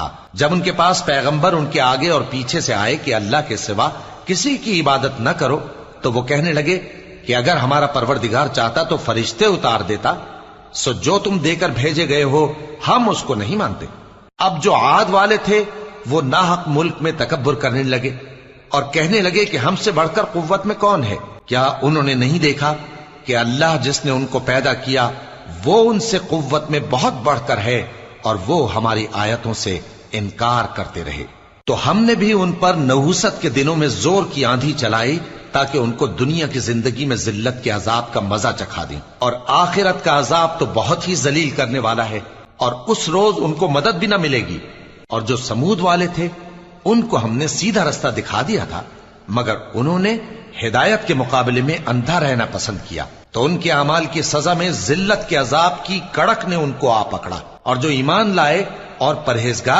تھا جب ان کے پاس پیغمبر ان کے آگے اور پیچھے سے آئے کہ اللہ کے سوا کسی کی عبادت نہ کرو، تو وہ کہنے لگے کہ اگر ہمارا پروردگار چاہتا تو فرشتے اتار دیتا، سو جو تم دے کر بھیجے گئے ہو ہم اس کو نہیں مانتے۔ اب جو عاد والے تھے وہ ناحق ملک میں تکبر کرنے لگے اور کہنے لگے کہ ہم سے بڑھ کر قوت میں کون ہے؟ کیا انہوں نے نہیں دیکھا کہ اللہ جس نے ان کو پیدا کیا وہ ان سے قوت میں بہت بڑھ کر ہے اور وہ ہماری آیتوں سے انکار کرتے رہے۔ تو ہم نے بھی ان پر نحوست کے دنوں میں زور کی آندھی چلائی تاکہ ان کو دنیا کی زندگی میں ذلت کے عذاب کا مزہ چکھا دیں، اور آخرت کا عذاب تو بہت ہی ذلیل کرنے والا ہے، اور اس روز ان کو مدد بھی نہ ملے گی۔ اور جو سمود والے تھے ان کو ہم نے سیدھا رستہ دکھا دیا تھا، مگر انہوں نے ہدایت کے مقابلے میں اندھا رہنا پسند کیا، تو ان کے اعمال کی سزا میں ذلت کے عذاب کی کڑک نے ان کو آ پکڑا۔ اور جو ایمان لائے اور پرہیزگار